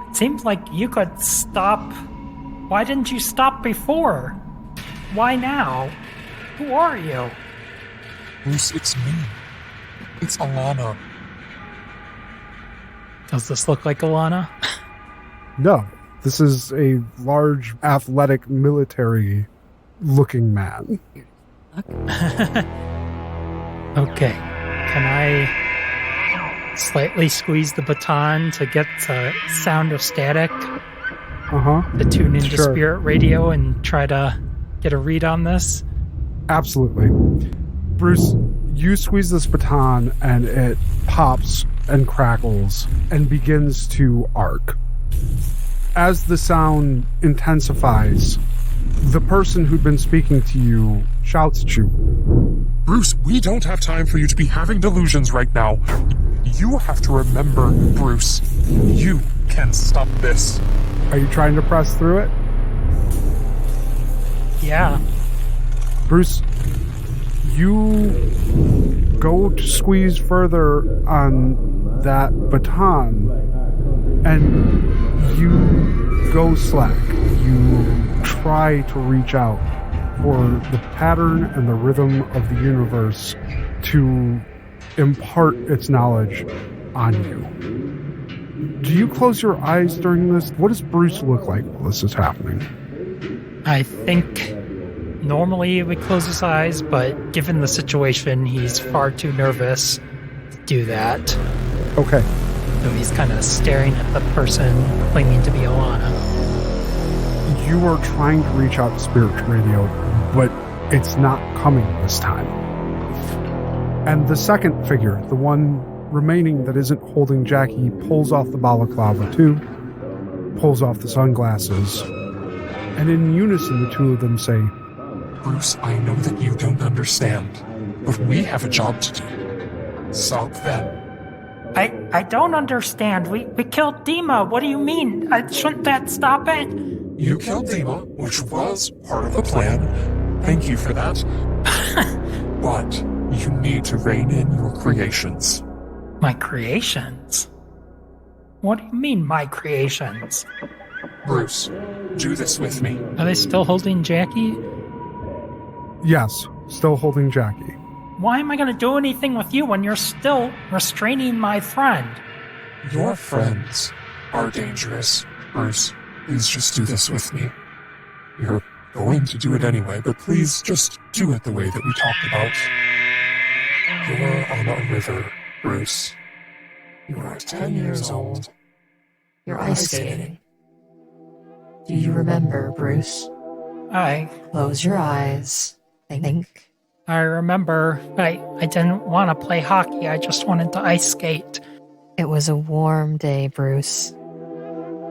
It seems like you could stop. Why didn't you stop before? Why now? Who are you? Bruce, it's me. It's Alana. Does this look like Alana? No, this is a large, athletic, military-looking man. Okay. Can I slightly squeeze the baton to get the sound of static? To tune into Spirit Radio and try to get a read on this? Absolutely. Bruce, you squeeze this baton and it pops and crackles and begins to arc. As the sound intensifies, the person who'd been speaking to you shouts at you. Bruce, we don't have time for you to be having delusions right now. You have to remember, Bruce, you can stop this. Are you trying to press through it? Yeah. Bruce, you go to squeeze further on that baton, and you go slack. You try to reach out for the pattern and the rhythm of the universe to impart its knowledge on you. Do you close your eyes during this? What does Bruce look like while this is happening? I think normally he would close his eyes, but given the situation, he's far too nervous to do that. Okay. So he's kind of staring at the person claiming to be Alana. You are trying to reach out to Spirit Radio, but it's not coming this time. And the second figure, the one remaining that isn't holding Jackie, pulls off the balaclava too, pulls off the sunglasses, and in unison the two of them say, Bruce, I know that you don't understand, but we have a job to do. Stop them. I don't understand. We killed Dima. What do you mean? Shouldn't that stop it? You killed Dima, which was part of the plan. Thank you for that. But you need to rein in your creations. My creations? What do you mean, my creations? Bruce, do this with me. Are they still holding Jackie? Yes, still holding Jackie. Why am I going to do anything with you when you're still restraining my friend? Your friends are dangerous, Bruce. Please just do this with me. You're going to do it anyway, but please just do it the way that we talked about. You're on a river, Bruce. You are 10 years old. You're ice skating. Do you remember, Bruce? Close your eyes. Think. I remember. I didn't want to play hockey. I just wanted to ice skate. It was a warm day, Bruce.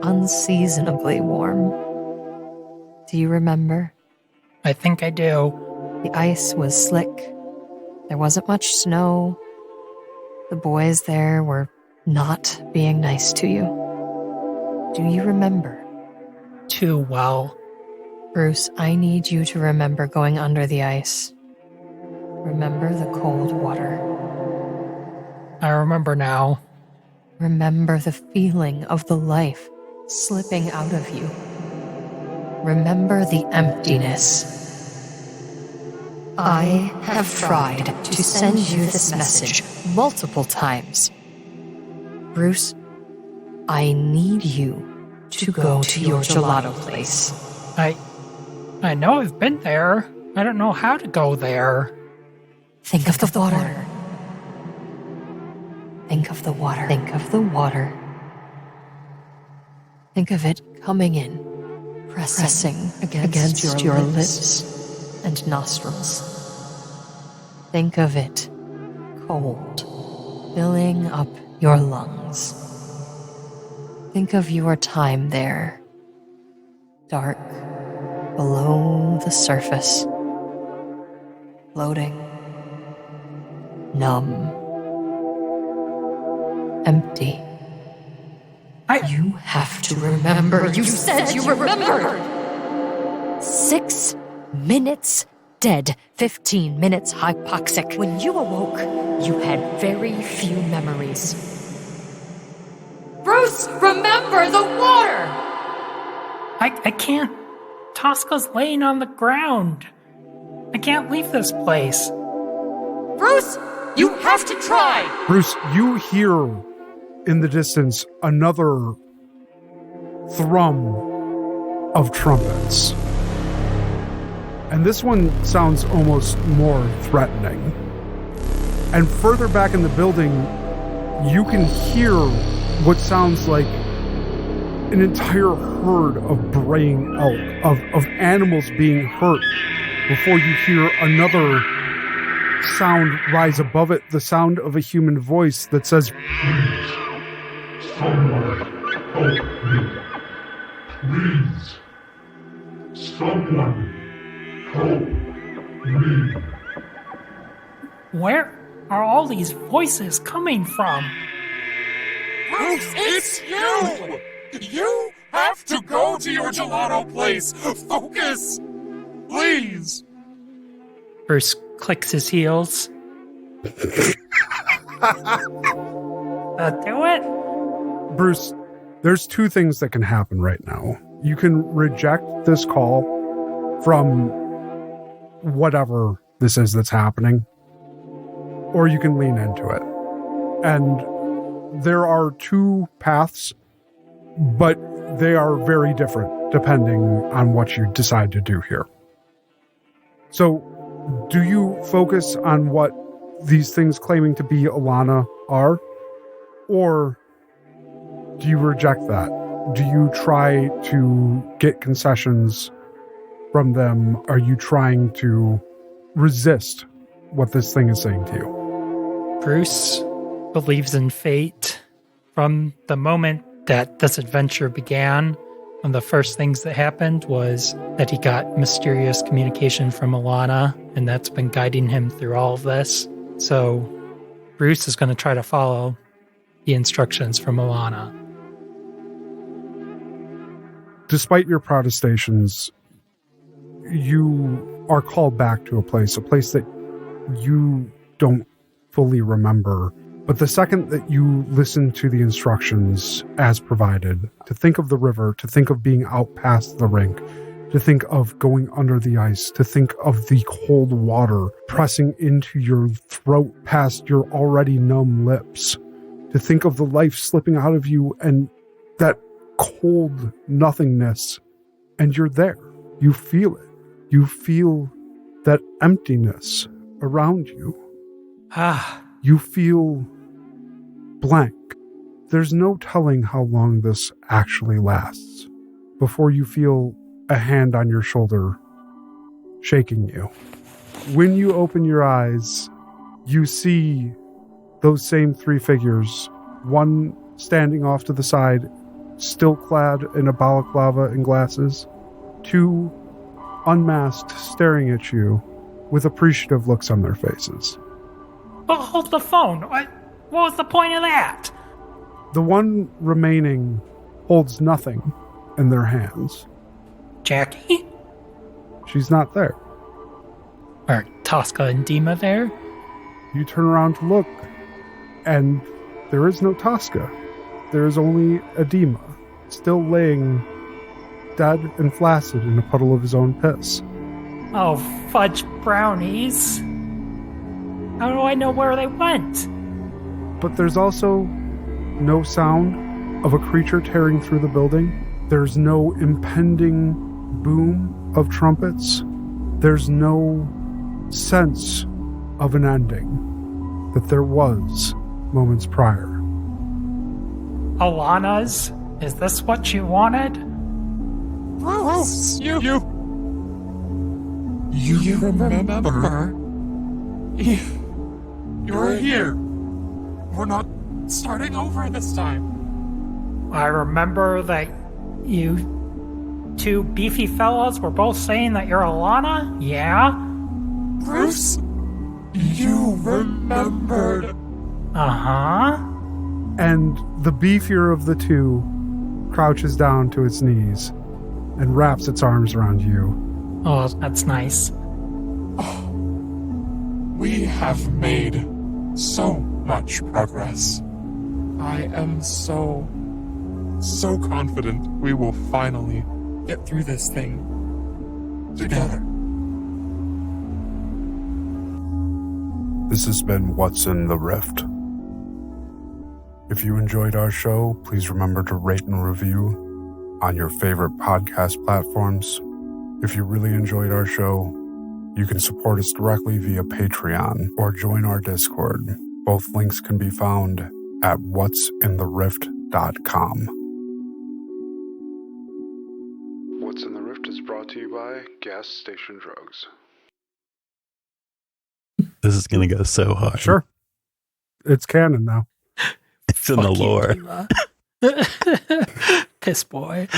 Unseasonably warm. Do you remember? I think I do. The ice was slick. There wasn't much snow. The boys there were not being nice to you. Do you remember? Too well. Bruce, I need you to remember going under the ice. Remember the cold water. I remember now. Remember the feeling of the life slipping out of you. Remember the emptiness. I have tried to send you this message multiple times. Bruce, I need you to go to your gelato place. I know I've been there. I don't know how to go there. Think of the water. Think of the water. Think of the water. Think of it coming in, pressing against your lips and nostrils. Think of it cold, filling up your lungs. Think of your time there, dark, below the surface, floating, numb, empty. You have to remember. You said you remembered! 6 minutes dead, 15 minutes hypoxic. When you awoke, you had very few memories. Bruce, remember the water! I can't. Toska's laying on the ground. I can't leave this place. Bruce, you have to try! Bruce, you hear in the distance another thrum of trumpets. And this one sounds almost more threatening. And further back in the building, you can hear what sounds like an entire herd of braying elk, of animals being hurt, before you hear another sound rise above it, the sound of a human voice that says, "Someone help me. Please. Someone help me." Where are all these voices coming from? Bruce, it's you! You have to go to your gelato place! Focus! Please! Bruce clicks his heels. Do it? Bruce, there's 2 things that can happen right now. You can reject this call from whatever this is that's happening, or you can lean into it. And there are 2 paths, but they are very different depending on what you decide to do here. So, do you focus on what these things claiming to be Alana are? Or do you reject that? Do you try to get concessions from them? Are you trying to resist what this thing is saying to you? Bruce believes in fate. From the moment that this adventure began, one of the first things that happened was that he got mysterious communication from Alana, and that's been guiding him through all of this. So Bruce is going to try to follow the instructions from Alana. Despite your protestations, you are called back to a place that you don't fully remember. But the second that you listen to the instructions as provided, to think of the river, to think of being out past the rink, to think of going under the ice, to think of the cold water pressing into your throat past your already numb lips, to think of the life slipping out of you and that cold nothingness, and you're there. You feel it. You feel that emptiness around you. You feel blank. There's no telling how long this actually lasts before you feel a hand on your shoulder shaking you. When you open your eyes, you see those same 3 figures, one standing off to the side, still clad in a balaclava and glasses, 2 unmasked, staring at you with appreciative looks on their faces. But hold the phone. What was the point of that? The one remaining holds nothing in their hands. Jackie? She's not there. Are Toska and Dima there? You turn around to look, and there is no Toska. There is only a Dima, still laying dead and flaccid in a puddle of his own piss. Oh, fudge brownies. How do I know where they went? But there's also no sound of a creature tearing through the building. There's no impending boom of trumpets. There's no sense of an ending that there was moments prior. Alana's? Is this what you wanted? Bruce, you remember? You're here. We're not starting over this time. I remember that you two beefy fellas were both saying that you're Alana? Yeah? Bruce, you remembered. Uh-huh. And the beefier of the two crouches down to its knees and wraps its arms around you. Oh, that's nice. We have made so much progress. I am so confident we will finally get through this thing together. This has been What's in the Rift. If you enjoyed our show, please remember to rate and review on your favorite podcast platforms. If you really enjoyed our show, you can support us directly via Patreon or join our Discord. Both links can be found at what'sintherift.com. What's in the Rift is brought to you by Gas Station Drugs. This is going to go so hard. Sure. It's canon now. It's in the lore. Piss boy.